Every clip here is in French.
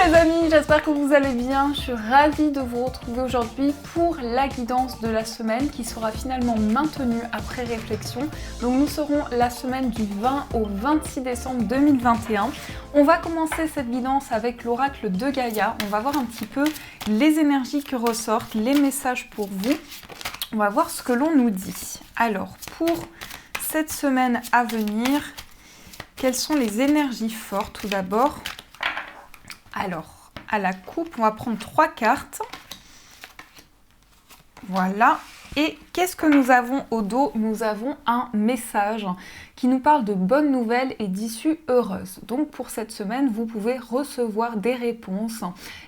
les amis, j'espère que vous allez bien. Je suis ravie de vous retrouver aujourd'hui pour la guidance de la semaine qui sera finalement maintenue après réflexion. Donc nous serons la semaine du 20 au 26 décembre 2021. On va commencer cette guidance avec l'oracle de Gaïa. On va voir un petit peu les énergies qui ressortent, les messages pour vous. On va voir ce que l'on nous dit. Alors, pour cette semaine à venir, quelles sont les énergies fortes tout d'abord? Alors, à la coupe, on va prendre 3 cartes. Voilà. Et qu'est-ce que nous avons au dos? Nous avons un message qui nous parle de bonnes nouvelles et d'issues heureuses. Donc pour cette semaine, vous pouvez recevoir des réponses.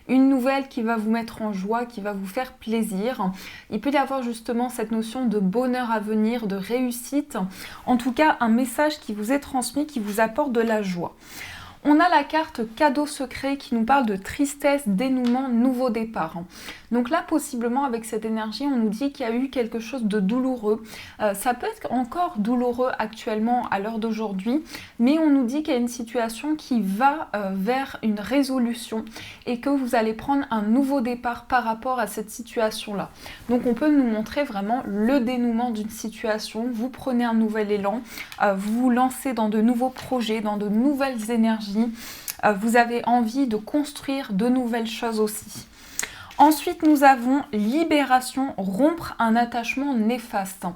Une nouvelle qui va vous mettre en joie, qui va vous faire plaisir. Il peut y avoir justement cette notion de bonheur à venir, de réussite. En tout cas, un message qui vous est transmis, qui vous apporte de la joie. On a la carte cadeau secret qui nous parle de tristesse, dénouement, nouveau départ. Donc là, possiblement, avec cette énergie, on nous dit qu'il y a eu quelque chose de douloureux. Ça peut être encore douloureux actuellement à l'heure d'aujourd'hui, mais on nous dit qu'il y a une situation qui va vers une résolution et que vous allez prendre un nouveau départ par rapport à cette situation-là. Donc on peut nous montrer vraiment le dénouement d'une situation. Vous prenez un nouvel élan, vous vous lancez dans de nouveaux projets, dans de nouvelles énergies. Vous avez envie de construire de nouvelles choses aussi. Ensuite, nous avons libération, rompre un attachement néfaste.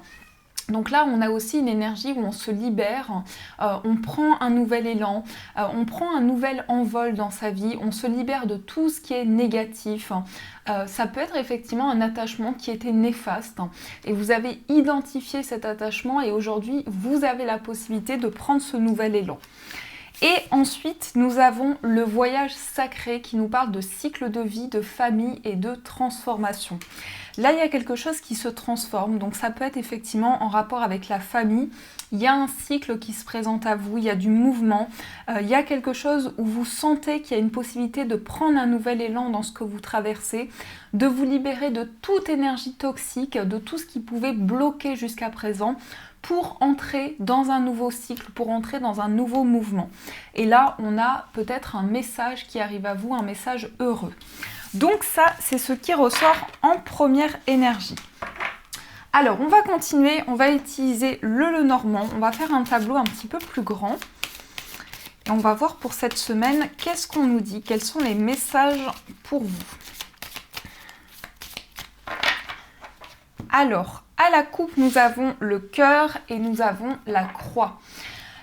Donc là, on a aussi une énergie où on se libère, on prend un nouvel élan, on prend un nouvel envol dans sa vie, on se libère de tout ce qui est négatif. Ça peut être effectivement un attachement qui était néfaste et vous avez identifié cet attachement et aujourd'hui, vous avez la possibilité de prendre ce nouvel élan. Et ensuite, nous avons le voyage sacré qui nous parle de cycle de vie, de famille et de transformation. Là, il y a quelque chose qui se transforme, donc ça peut être effectivement en rapport avec la famille. Il y a un cycle qui se présente à vous, il y a du mouvement, il y a quelque chose où vous sentez qu'il y a une possibilité de prendre un nouvel élan dans ce que vous traversez, de vous libérer de toute énergie toxique, de tout ce qui pouvait bloquer jusqu'à présent, pour entrer dans un nouveau cycle, pour entrer dans un nouveau mouvement. Et là, on a peut-être un message qui arrive à vous, un message heureux. Donc ça, c'est ce qui ressort en première énergie. Alors, on va continuer, on va utiliser le Lenormand, on va faire un tableau un petit peu plus grand. Et on va voir pour cette semaine, qu'est-ce qu'on nous dit, quels sont les messages pour vous. Alors, à la coupe, nous avons le cœur et nous avons la croix.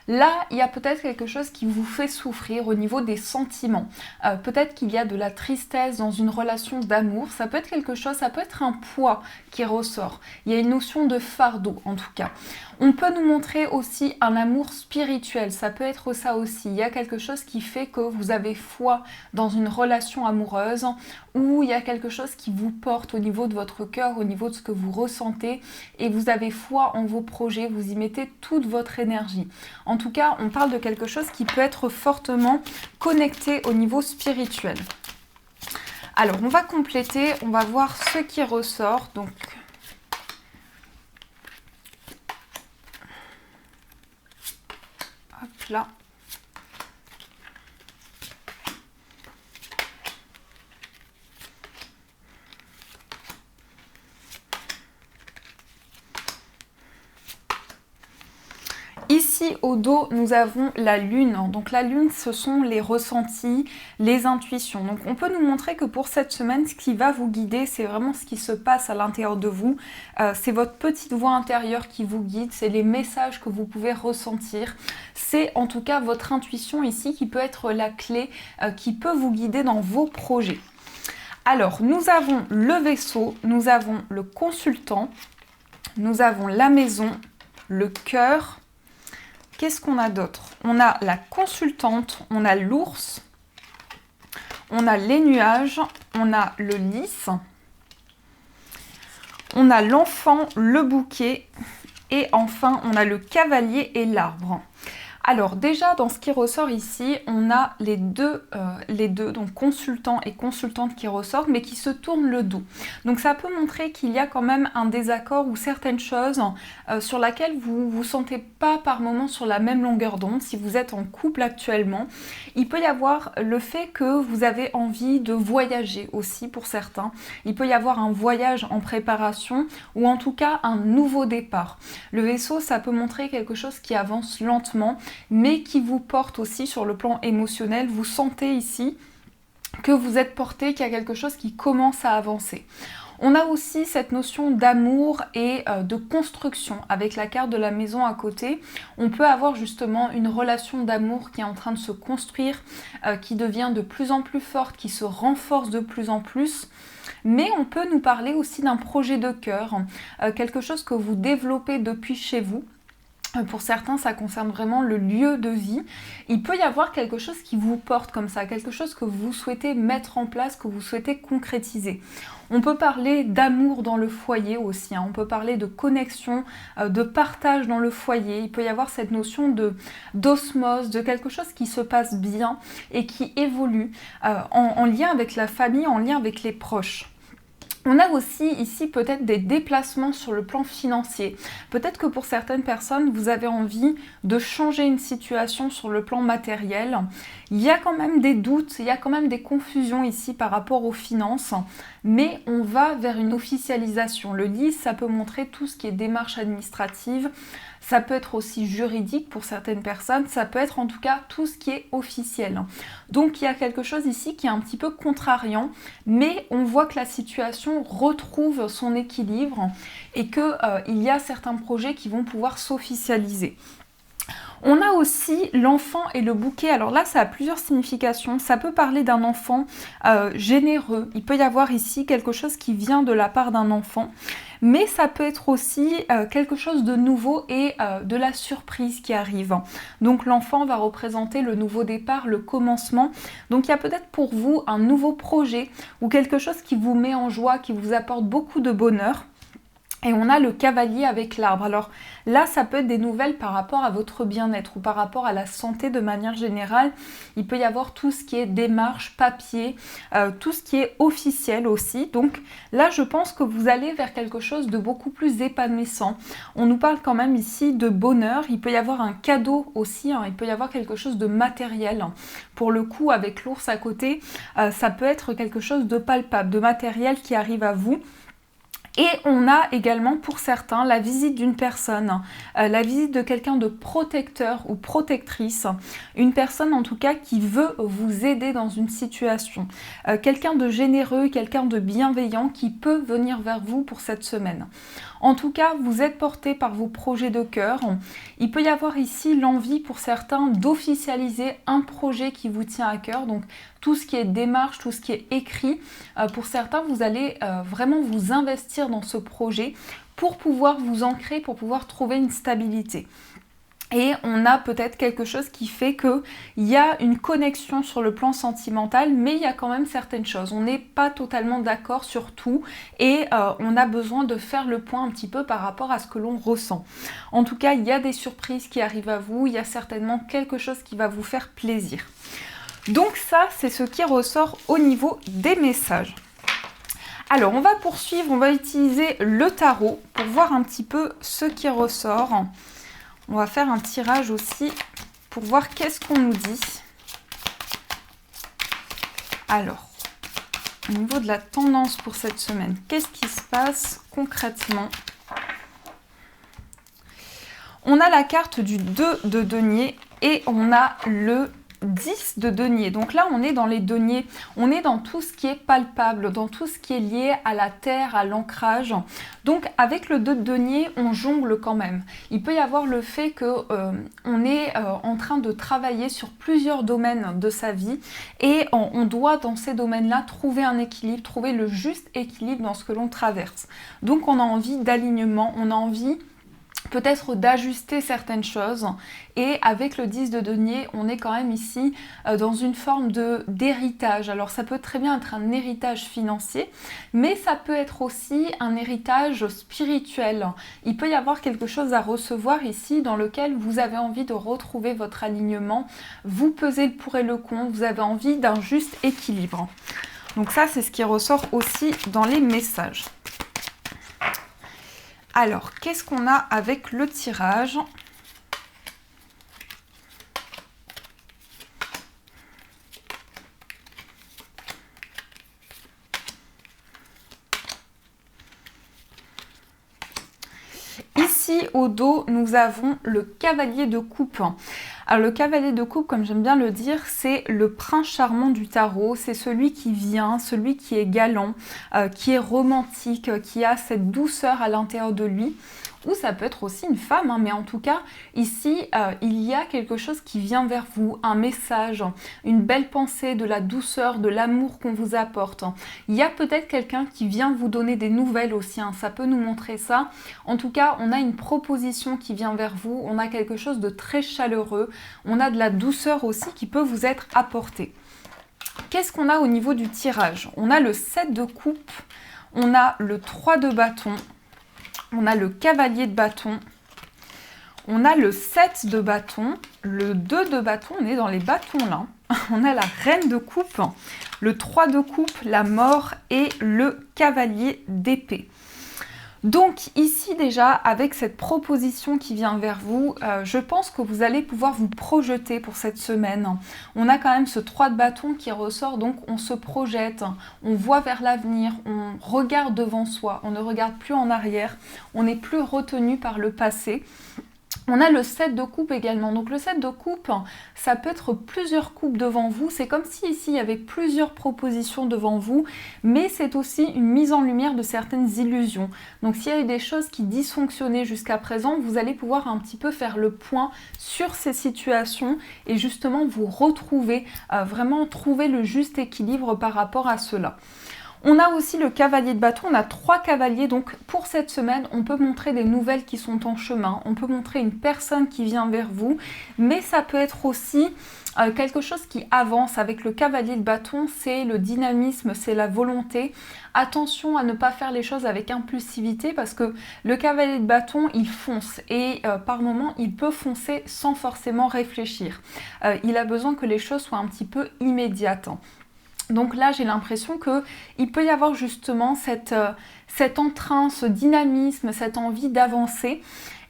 Là, il y a peut-être quelque chose qui vous fait souffrir au niveau des sentiments. Peut-être qu'il y a de la tristesse dans une relation d'amour. Ça peut être quelque chose, ça peut être un poids qui ressort. Il y a une notion de fardeau en tout cas. On peut nous montrer aussi un amour spirituel. Ça peut être ça aussi. Il y a quelque chose qui fait que vous avez foi dans une relation amoureuse ou il y a quelque chose qui vous porte au niveau de votre cœur, au niveau de ce que vous ressentez et vous avez foi en vos projets. Vous y mettez toute votre énergie. En tout cas, on parle de quelque chose qui peut être fortement connecté au niveau spirituel. Alors, on va compléter, on va voir ce qui ressort. Donc, hop là. Ici au dos, nous avons la lune. Donc la lune, ce sont les ressentis, les intuitions. Donc on peut nous montrer que pour cette semaine, ce qui va vous guider, c'est vraiment ce qui se passe à l'intérieur de vous. C'est votre petite voix intérieure qui vous guide, c'est les messages que vous pouvez ressentir. C'est en tout cas votre intuition ici qui peut être la clé, qui peut vous guider dans vos projets. Alors, nous avons le vaisseau, nous avons le consultant, nous avons la maison, le cœur. Qu'est-ce qu'on a d'autre? On a la consultante, on a l'ours, on a les nuages, on a le lys, on a l'enfant, le bouquet et enfin on a le cavalier et l'arbre. Alors déjà, dans ce qui ressort ici, on a les deux, donc consultants et consultantes qui ressortent, mais qui se tournent le dos. Donc ça peut montrer qu'il y a quand même un désaccord ou certaines choses sur lesquelles vous vous sentez pas par moment sur la même longueur d'onde. Si vous êtes en couple actuellement, il peut y avoir le fait que vous avez envie de voyager aussi pour certains. Il peut y avoir un voyage en préparation ou en tout cas un nouveau départ. Le vaisseau, ça peut montrer quelque chose qui avance lentement, mais qui vous porte aussi sur le plan émotionnel. Vous sentez ici que vous êtes porté, qu'il y a quelque chose qui commence à avancer. On a aussi cette notion d'amour et de construction avec la carte de la maison à côté. On peut avoir justement une relation d'amour qui est en train de se construire, qui devient de plus en plus forte, qui se renforce de plus en plus. Mais on peut nous parler aussi d'un projet de cœur, quelque chose que vous développez depuis chez vous. Pour certains, ça concerne vraiment le lieu de vie. Il peut y avoir quelque chose qui vous porte comme ça, quelque chose que vous souhaitez mettre en place, que vous souhaitez concrétiser. On peut parler d'amour dans le foyer aussi, on peut parler de connexion, de partage dans le foyer. Il peut y avoir cette notion d'osmose, de quelque chose qui se passe bien et qui évolue en lien avec la famille, en lien avec les proches. On a aussi ici peut-être des déplacements sur le plan financier. Peut-être que pour certaines personnes, vous avez envie de changer une situation sur le plan matériel. Il y a quand même des doutes, il y a quand même des confusions ici par rapport aux finances, mais on va vers une officialisation. Le 10, ça peut montrer tout ce qui est démarche administrative. Ça peut être aussi juridique pour certaines personnes, ça peut être en tout cas tout ce qui est officiel. Donc il y a quelque chose ici qui est un petit peu contrariant, mais on voit que la situation retrouve son équilibre et qu'il y a certains projets qui vont pouvoir s'officialiser. On a aussi l'enfant et le bouquet. Alors là, ça a plusieurs significations. Ça peut parler d'un enfant généreux. Il peut y avoir ici quelque chose qui vient de la part d'un enfant. Mais ça peut être aussi quelque chose de nouveau et de la surprise qui arrive. Donc l'enfant va représenter le nouveau départ, le commencement. Donc il y a peut-être pour vous un nouveau projet ou quelque chose qui vous met en joie, qui vous apporte beaucoup de bonheur. Et on a le cavalier avec l'arbre. Alors là, ça peut être des nouvelles par rapport à votre bien-être ou par rapport à la santé de manière générale. Il peut y avoir tout ce qui est démarche, papier, tout ce qui est officiel aussi. Donc là, je pense que vous allez vers quelque chose de beaucoup plus épanouissant. On nous parle quand même ici de bonheur. Il peut y avoir un cadeau aussi. Il peut y avoir quelque chose de matériel. Pour le coup, avec l'ours à côté, ça peut être quelque chose de palpable, de matériel qui arrive à vous. Et on a également pour certains la visite d'une personne, la visite de quelqu'un de protecteur ou protectrice, une personne en tout cas qui veut vous aider dans une situation, quelqu'un de généreux, quelqu'un de bienveillant qui peut venir vers vous pour cette semaine. En tout cas, vous êtes porté par vos projets de cœur. Il peut y avoir ici l'envie pour certains d'officialiser un projet qui vous tient à cœur. Donc tout ce qui est démarche, tout ce qui est écrit, pour certains, vous allez vraiment vous investir dans ce projet pour pouvoir vous ancrer, pour pouvoir trouver une stabilité. Et on a peut-être quelque chose qui fait qu'il y a une connexion sur le plan sentimental, mais il y a quand même certaines choses. On n'est pas totalement d'accord sur tout et on a besoin de faire le point un petit peu par rapport à ce que l'on ressent. En tout cas, il y a des surprises qui arrivent à vous, il y a certainement quelque chose qui va vous faire plaisir. Donc ça, c'est ce qui ressort au niveau des messages. Alors, on va poursuivre, on va utiliser le tarot pour voir un petit peu ce qui ressort. On va faire un tirage aussi pour voir qu'est-ce qu'on nous dit. Alors, au niveau de la tendance pour cette semaine, qu'est-ce qui se passe concrètement? On a la carte du 2 de denier et on a le 10 de denier. Donc là, on est dans les deniers, on est dans tout ce qui est palpable, dans tout ce qui est lié à la terre, à l'ancrage. Donc avec le 2 de denier, on jongle quand même. Il peut y avoir le fait que on est en train de travailler sur plusieurs domaines de sa vie et on doit dans ces domaines-là trouver un équilibre, trouver le juste équilibre dans ce que l'on traverse. Donc on a envie d'alignement, on a envie peut-être d'ajuster certaines choses. Et avec le 10 de denier, on est quand même ici dans une forme d'héritage. Alors ça peut très bien être un héritage financier, mais ça peut être aussi un héritage spirituel. Il peut y avoir quelque chose à recevoir ici dans lequel vous avez envie de retrouver votre alignement, vous pesez le pour et le contre, vous avez envie d'un juste équilibre. Donc ça, c'est ce qui ressort aussi dans les messages. Alors, qu'est-ce qu'on a avec le tirage ? Ici, au dos, nous avons le cavalier de coupe. Alors, le cavalier de coupe, comme j'aime bien le dire, c'est le prince charmant du tarot. C'est celui qui vient, celui qui est galant, qui est romantique, qui a cette douceur à l'intérieur de lui. Ou ça peut être aussi une femme, hein, mais en tout cas, ici, il y a quelque chose qui vient vers vous, un message, une belle pensée, de la douceur, de l'amour qu'on vous apporte. Il y a peut-être quelqu'un qui vient vous donner des nouvelles aussi, hein, ça peut nous montrer ça. En tout cas, on a une proposition qui vient vers vous, on a quelque chose de très chaleureux, on a de la douceur aussi qui peut vous être apportée. Qu'est-ce qu'on a au niveau du tirage? On a le 7 de coupe, on a le 3 de bâton, on a le cavalier de bâton, on a le 7 de bâton, le 2 de bâton, on est dans les bâtons là, on a la reine de coupe, le 3 de coupe, la mort et le cavalier d'épée. Donc ici déjà, avec cette proposition qui vient vers vous, je pense que vous allez pouvoir vous projeter pour cette semaine. On a quand même ce 3 de bâton qui ressort, donc on se projette, on voit vers l'avenir, on regarde devant soi, on ne regarde plus en arrière, on n'est plus retenu par le passé. On a le 7 de coupe également, donc le 7 de coupe, ça peut être plusieurs coupes devant vous, c'est comme si ici il y avait plusieurs propositions devant vous, mais c'est aussi une mise en lumière de certaines illusions. Donc s'il y a eu des choses qui dysfonctionnaient jusqu'à présent, vous allez pouvoir un petit peu faire le point sur ces situations et justement vous retrouver, vraiment trouver le juste équilibre par rapport à cela. On a aussi le cavalier de bâton, on a 3 cavaliers, donc pour cette semaine, on peut montrer des nouvelles qui sont en chemin, on peut montrer une personne qui vient vers vous, mais ça peut être aussi quelque chose qui avance. Avec le cavalier de bâton, c'est le dynamisme, c'est la volonté. Attention à ne pas faire les choses avec impulsivité parce que le cavalier de bâton, il fonce et par moments, il peut foncer sans forcément réfléchir. Il a besoin que les choses soient un petit peu immédiates. Donc là, j'ai l'impression qu'il peut y avoir justement cet entrain, ce dynamisme, cette envie d'avancer.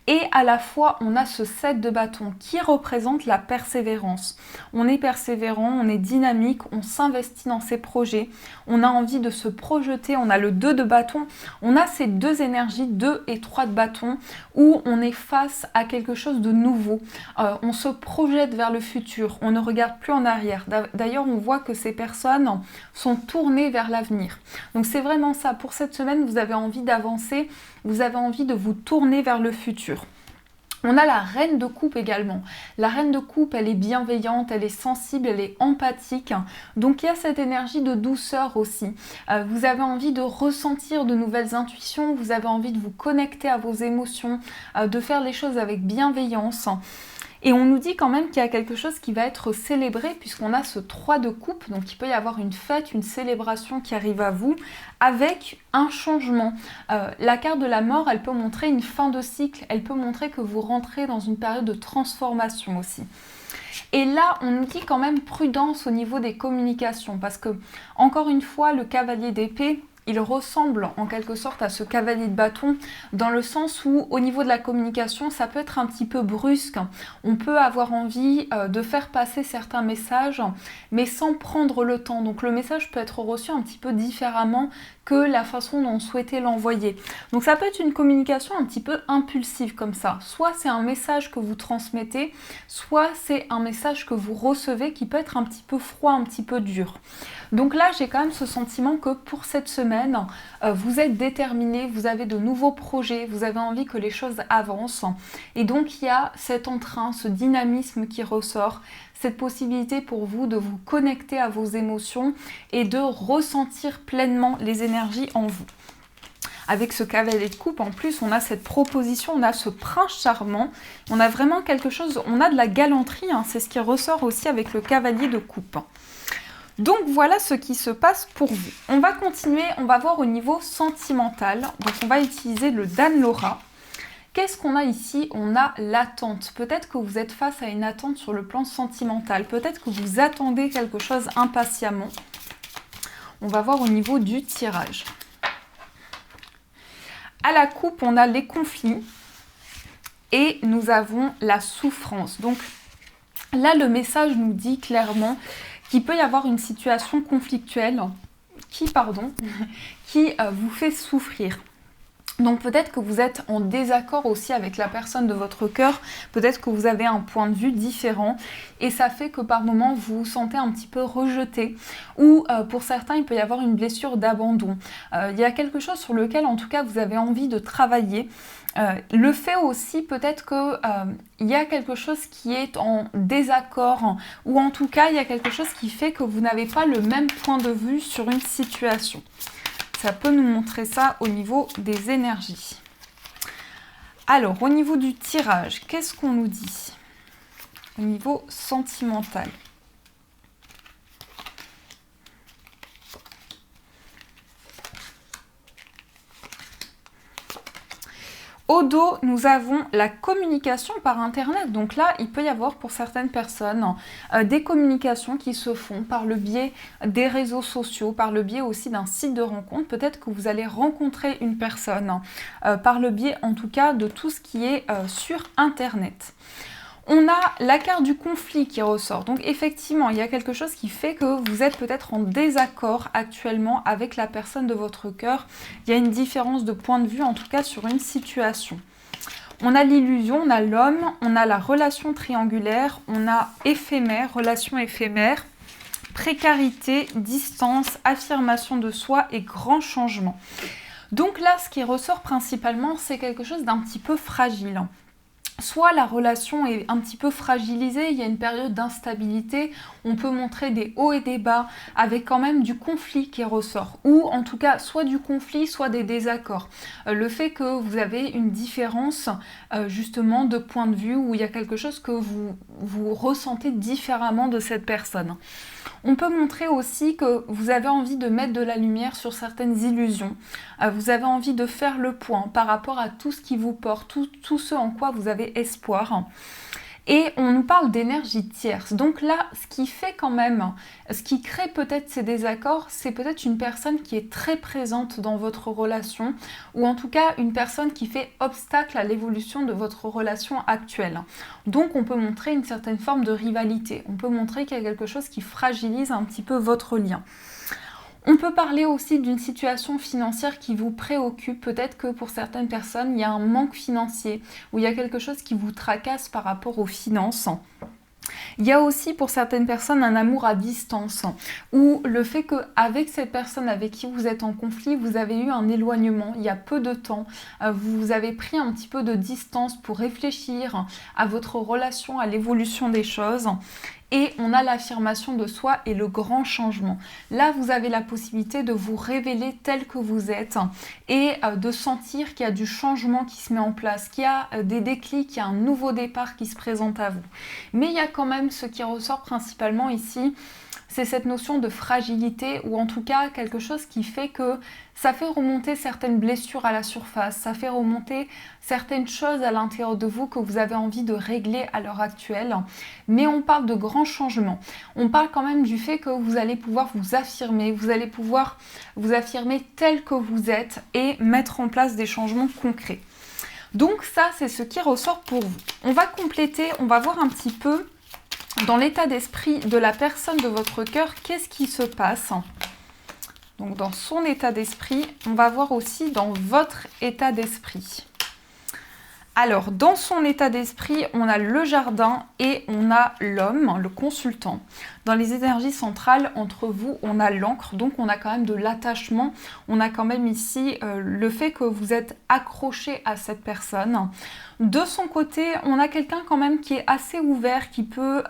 Et à la fois, on a ce 7 de bâton qui représente la persévérance. On est persévérant, on est dynamique, on s'investit dans ses projets, on a envie de se projeter, on a le 2 de bâton, on a ces deux énergies, 2 et 3 de bâton, où on est face à quelque chose de nouveau. On se projette vers le futur, on ne regarde plus en arrière. D'ailleurs, on voit que ces personnes sont tournées vers l'avenir. Donc c'est vraiment ça. Pour cette semaine, vous avez envie d'avancer, vous avez envie de vous tourner vers le futur. On a la reine de coupe également. La reine de coupe, elle est bienveillante, elle est sensible, elle est empathique. Donc il y a cette énergie de douceur aussi. Vous avez envie de ressentir de nouvelles intuitions, vous avez envie de vous connecter à vos émotions, de faire les choses avec bienveillance. Et on nous dit quand même qu'il y a quelque chose qui va être célébré puisqu'on a ce 3 de coupe, donc il peut y avoir une fête, une célébration qui arrive à vous avec un changement. La carte de la mort, elle peut montrer une fin de cycle, elle peut montrer que vous rentrez dans une période de transformation aussi. Et là, on nous dit quand même prudence au niveau des communications parce que, encore une fois, le cavalier d'épée, il ressemble en quelque sorte à ce cavalier de bâton dans le sens où au niveau de la communication ça peut être un petit peu brusque, on peut avoir envie de faire passer certains messages mais sans prendre le temps, donc le message peut être reçu un petit peu différemment que la façon dont on souhaitait l'envoyer. Donc ça peut être une communication un petit peu impulsive comme ça, soit c'est un message que vous transmettez, soit c'est un message que vous recevez qui peut être un petit peu froid, un petit peu dur. Donc là j'ai quand même ce sentiment que pour cette semaine, vous êtes déterminé, vous avez de nouveaux projets, vous avez envie que les choses avancent et donc il y a cet entrain, ce dynamisme qui ressort, cette possibilité pour vous de vous connecter à vos émotions et de ressentir pleinement les énergies en vous. avec ce cavalier de coupe. En plus, on a cette proposition, on a ce prince charmant, on a vraiment quelque chose, on a de la galanterie, hein, c'est ce qui ressort aussi avec le cavalier de coupe. Donc voilà ce qui se passe pour vous. On va continuer, on va voir au niveau sentimental. Donc on va utiliser le Dan Laura. Qu'est-ce qu'on a ici? On a l'attente. Peut-être que vous êtes face à une attente sur le plan sentimental. Peut-être que vous attendez quelque chose impatiemment. On va voir au niveau du tirage. À la coupe, on a les conflits et nous avons la souffrance. Donc là, le message nous dit clairement qu'il peut y avoir une situation conflictuelle qui vous fait souffrir. Donc peut-être que vous êtes en désaccord aussi avec la personne de votre cœur, peut-être que vous avez un point de vue différent et ça fait que par moments vous vous sentez un petit peu rejeté ou pour certains il peut y avoir une blessure d'abandon. Il y a quelque chose sur lequel en tout cas vous avez envie de travailler. Le fait aussi peut-être qu'il y a quelque chose qui est en désaccord ou en tout cas il y a quelque chose qui fait que vous n'avez pas le même point de vue sur une situation. Ça peut nous montrer ça au niveau des énergies. Alors, au niveau du tirage, qu'est-ce qu'on nous dit? Au niveau sentimental. Au dos, nous avons la communication par Internet. Donc là, il peut y avoir pour certaines personnes des communications qui se font par le biais des réseaux sociaux, par le biais aussi d'un site de rencontre. Peut-être que vous allez rencontrer une personne par le biais en tout cas de tout ce qui est sur Internet. On a la carte du conflit qui ressort. Donc effectivement, il y a quelque chose qui fait que vous êtes peut-être en désaccord actuellement avec la personne de votre cœur. Il y a une différence de point de vue, en tout cas sur une situation. On a l'illusion, on a l'homme, on a la relation triangulaire, on a éphémère, relation éphémère, précarité, distance, affirmation de soi et grand changement. Donc là, ce qui ressort principalement, c'est quelque chose d'un petit peu fragile. Soit la relation est un petit peu fragilisée, il y a une période d'instabilité, on peut montrer des hauts et des bas avec quand même du conflit qui ressort. Ou en tout cas, soit du conflit, soit des désaccords. Le fait que vous avez une différence justement de point de vue où il y a quelque chose que vous ressentez différemment de cette personne. On peut montrer aussi que vous avez envie de mettre de la lumière sur certaines illusions. Vous avez envie de faire le point par rapport à tout ce qui vous porte, tout ce en quoi vous avez espoir. Et on nous parle d'énergie tierce. Donc là, ce qui fait quand même, ce qui crée peut-être ces désaccords, c'est peut-être une personne qui est très présente dans votre relation, ou en tout cas une personne qui fait obstacle à l'évolution de votre relation actuelle. Donc on peut montrer une certaine forme de rivalité. On peut montrer qu'il y a quelque chose qui fragilise un petit peu votre lien. On peut parler aussi d'une situation financière qui vous préoccupe. Peut-être que pour certaines personnes, il y a un manque financier ou il y a quelque chose qui vous tracasse par rapport aux finances. Il y a aussi pour certaines personnes un amour à distance ou le fait qu'avec cette personne avec qui vous êtes en conflit, vous avez eu un éloignement il y a peu de temps. Vous avez pris un petit peu de distance pour réfléchir à votre relation, à l'évolution des choses. Et on a l'affirmation de soi et le grand changement. Là, vous avez la possibilité de vous révéler tel que vous êtes et de sentir qu'il y a du changement qui se met en place, qu'il y a des déclics, qu'il y a un nouveau départ qui se présente à vous. Mais il y a quand même ce qui ressort principalement ici, c'est cette notion de fragilité ou en tout cas quelque chose qui fait que ça fait remonter certaines blessures à la surface, ça fait remonter certaines choses à l'intérieur de vous que vous avez envie de régler à l'heure actuelle. Mais on parle de grands changements. On parle quand même du fait que vous allez pouvoir vous affirmer, vous allez pouvoir vous affirmer tel que vous êtes et mettre en place des changements concrets. Donc ça, c'est ce qui ressort pour vous. On va compléter, on va voir un petit peu dans l'état d'esprit de la personne de votre cœur, qu'est-ce qui se passe? Donc dans son état d'esprit, on va voir aussi dans votre état d'esprit. Alors, dans son état d'esprit, on a le jardin et on a l'homme, le consultant. Dans les énergies centrales, entre vous, on a l'encre, donc on a quand même de l'attachement. On a quand même ici le fait que vous êtes accroché à cette personne. De son côté, on a quelqu'un quand même qui est assez ouvert, qui peut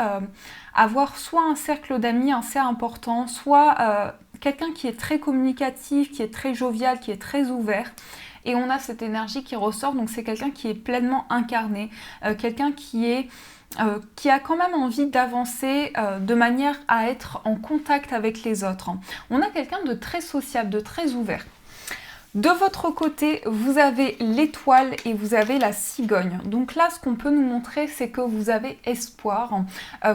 avoir soit un cercle d'amis assez important, soit quelqu'un qui est très communicatif, qui est très jovial, qui est très ouvert. Et on a cette énergie qui ressort, donc c'est quelqu'un qui est pleinement incarné, quelqu'un qui a quand même envie d'avancer de manière à être en contact avec les autres. On a quelqu'un de très sociable, de très ouvert. De votre côté, vous avez l'étoile et vous avez la cigogne. Donc là, ce qu'on peut nous montrer, c'est que vous avez espoir.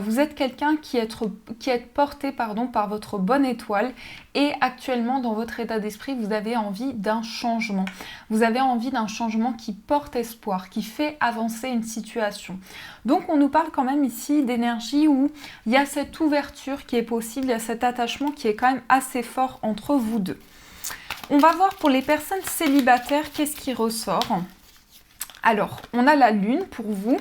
Vous êtes quelqu'un qui est porté par votre bonne étoile. Et actuellement, dans votre état d'esprit, vous avez envie d'un changement. Vous avez envie d'un changement qui porte espoir, qui fait avancer une situation. Donc on nous parle quand même ici d'énergie où il y a cette ouverture qui est possible, il y a cet attachement qui est quand même assez fort entre vous deux. On va voir pour les personnes célibataires, qu'est-ce qui ressort. Alors, on a la lune pour vous,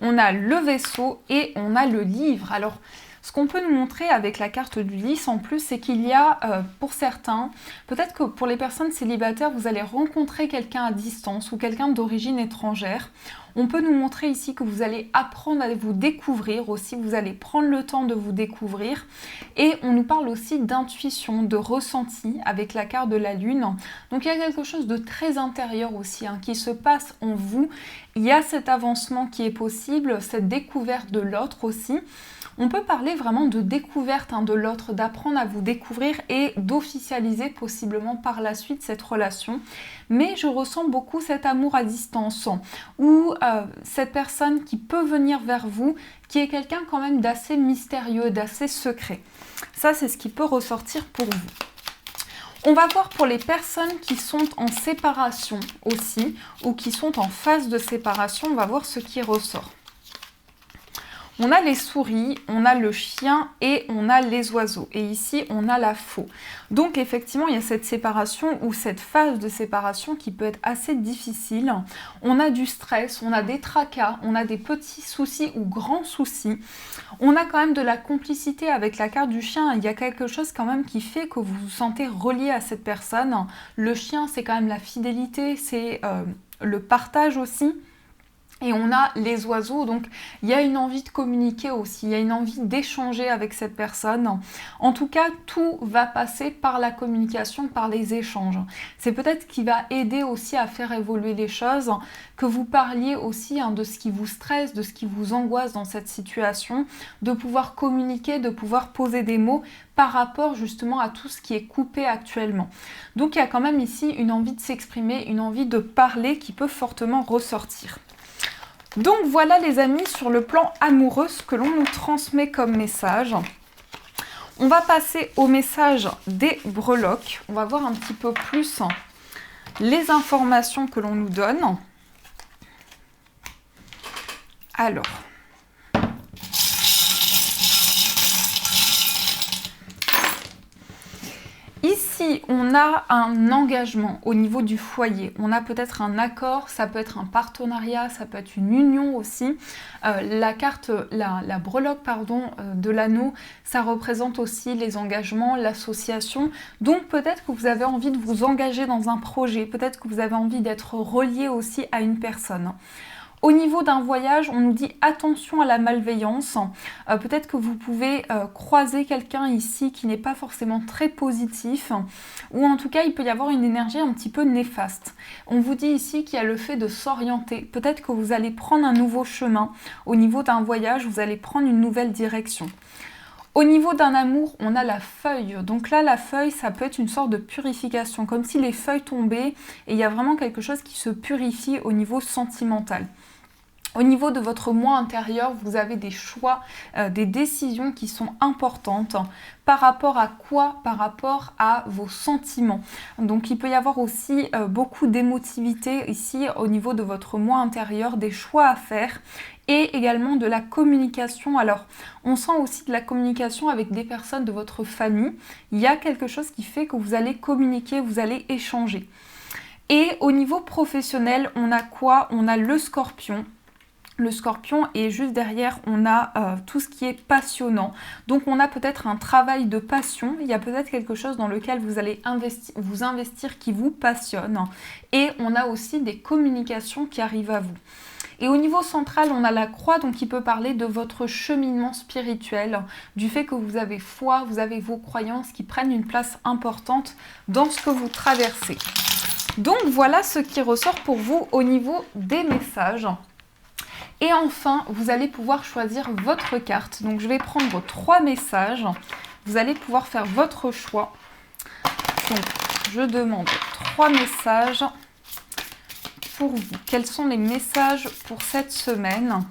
on a le vaisseau et on a le livre. Alors, ce qu'on peut nous montrer avec la carte du lys en plus, c'est qu'il y a, pour certains, peut-être que pour les personnes célibataires, vous allez rencontrer quelqu'un à distance ou quelqu'un d'origine étrangère. On peut nous montrer ici que vous allez apprendre à vous découvrir aussi, vous allez prendre le temps de vous découvrir. Et on nous parle aussi d'intuition, de ressenti avec la carte de la lune. Donc il y a quelque chose de très intérieur aussi qui se passe en vous. Il y a cet avancement qui est possible, cette découverte de l'autre aussi. On peut parler vraiment de découverte de l'autre, d'apprendre à vous découvrir et d'officialiser possiblement par la suite cette relation. Mais je ressens beaucoup cet amour à distance ou cette personne qui peut venir vers vous, qui est quelqu'un quand même d'assez mystérieux, d'assez secret. Ça, c'est ce qui peut ressortir pour vous. On va voir pour les personnes qui sont en séparation aussi ou qui sont en phase de séparation, on va voir ce qui ressort. On a les souris, on a le chien et on a les oiseaux. Et ici, on a la faux. Donc effectivement, il y a cette séparation ou cette phase de séparation qui peut être assez difficile. On a du stress, on a des tracas, on a des petits soucis ou grands soucis. On a quand même de la complicité avec la carte du chien. Il y a quelque chose quand même qui fait que vous vous sentez relié à cette personne. Le chien, c'est quand même la fidélité, c'est le partage aussi. Et on a les oiseaux, donc il y a une envie de communiquer aussi, il y a une envie d'échanger avec cette personne. En tout cas, tout va passer par la communication, par les échanges. C'est peut-être ce qui va aider aussi à faire évoluer les choses, que vous parliez aussi de ce qui vous stresse, de ce qui vous angoisse dans cette situation, de pouvoir communiquer, de pouvoir poser des mots par rapport justement à tout ce qui est coupé actuellement. Donc il y a quand même ici une envie de s'exprimer, une envie de parler qui peut fortement ressortir. Donc voilà les amis, sur le plan amoureux, ce que l'on nous transmet comme message. On va passer au message des breloques. On va voir un petit peu plus les informations que l'on nous donne. Alors, ici, on a un engagement au niveau du foyer. On a peut-être un accord, ça peut être un partenariat, ça peut être une union aussi. La carte, la breloque de l'anneau, ça représente aussi les engagements, l'association. Donc peut-être que vous avez envie de vous engager dans un projet, peut-être que vous avez envie d'être relié aussi à une personne. Au niveau d'un voyage, on nous dit attention à la malveillance. Peut-être que vous pouvez croiser quelqu'un ici qui n'est pas forcément très positif, ou en tout cas il peut y avoir une énergie un petit peu néfaste. On vous dit ici qu'il y a le fait de s'orienter. Peut-être que vous allez prendre un nouveau chemin. Au niveau d'un voyage, vous allez prendre une nouvelle direction. Au niveau d'un amour, on a la feuille. Donc là, la feuille, ça peut être une sorte de purification, comme si les feuilles tombaient et il y a vraiment quelque chose qui se purifie au niveau sentimental. Au niveau de votre moi intérieur, vous avez des choix, des décisions qui sont importantes. Par rapport à quoi? Par rapport à vos sentiments. Donc il peut y avoir aussi beaucoup d'émotivité ici au niveau de votre moi intérieur, des choix à faire et également de la communication. Alors on sent aussi de la communication avec des personnes de votre famille. Il y a quelque chose qui fait que vous allez communiquer, vous allez échanger. Et au niveau professionnel, on a quoi? On a le scorpion. Le scorpion et juste derrière on a tout ce qui est passionnant. Donc on a peut-être un travail de passion, il y a peut-être quelque chose dans lequel vous allez vous investir qui vous passionne. Et on a aussi des communications qui arrivent à vous. Et au niveau central, on a la croix, donc qui peut parler de votre cheminement spirituel, du fait que vous avez foi, vous avez vos croyances qui prennent une place importante dans ce que vous traversez. Donc voilà ce qui ressort pour vous au niveau des messages. Et enfin, vous allez pouvoir choisir votre carte. Donc je vais prendre 3 messages. Vous allez pouvoir faire votre choix. Donc je demande 3 messages pour vous. Quels sont les messages pour cette semaine ?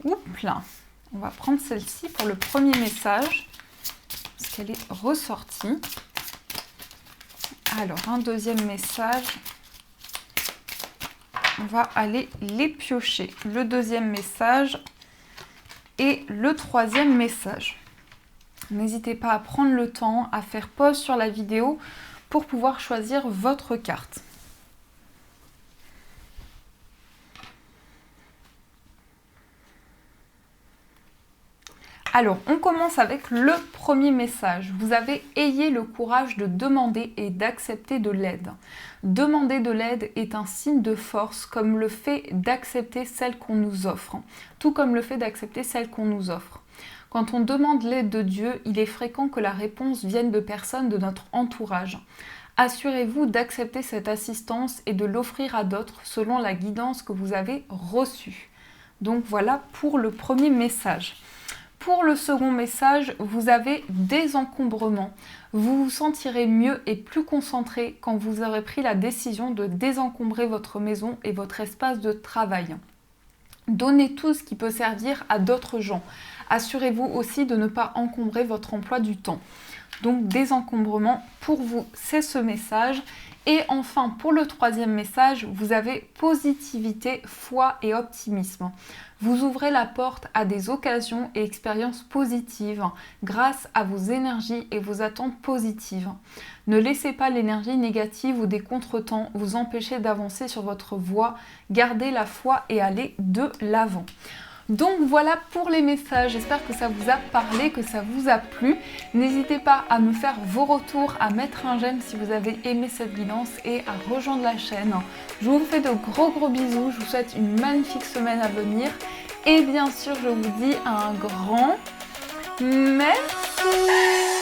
Oups là. On va prendre celle-ci pour le premier message, parce qu'elle est ressortie. Alors, un deuxième message. On va aller les piocher. Le deuxième message et le troisième message. N'hésitez pas à prendre le temps, à faire pause sur la vidéo pour pouvoir choisir votre carte. Alors, on commence avec le premier message. Vous avez « Ayez le courage de demander et d'accepter de l'aide ». Demander de l'aide est un signe de force, comme le fait d'accepter celle qu'on nous offre, tout comme le fait d'accepter celle qu'on nous offre. Quand on demande l'aide de Dieu, il est fréquent que la réponse vienne de personnes de notre entourage. Assurez-vous d'accepter cette assistance et de l'offrir à d'autres selon la guidance que vous avez reçue. Donc voilà pour le premier message. Pour le second message, vous avez désencombrement. Vous vous sentirez mieux et plus concentré quand vous aurez pris la décision de désencombrer votre maison et votre espace de travail. Donnez tout ce qui peut servir à d'autres gens. Assurez-vous aussi de ne pas encombrer votre emploi du temps. Donc désencombrement, pour vous, c'est ce message. Et enfin, pour le troisième message, vous avez positivité, foi et optimisme. Vous ouvrez la porte à des occasions et expériences positives grâce à vos énergies et vos attentes positives. Ne laissez pas l'énergie négative ou des contretemps vous empêcher d'avancer sur votre voie. Gardez la foi et allez de l'avant. Donc voilà pour les messages, j'espère que ça vous a parlé, que ça vous a plu. N'hésitez pas à me faire vos retours, à mettre un j'aime si vous avez aimé cette guidance et à rejoindre la chaîne. Je vous fais de gros bisous, je vous souhaite une magnifique semaine à venir. Et bien sûr, je vous dis un grand merci.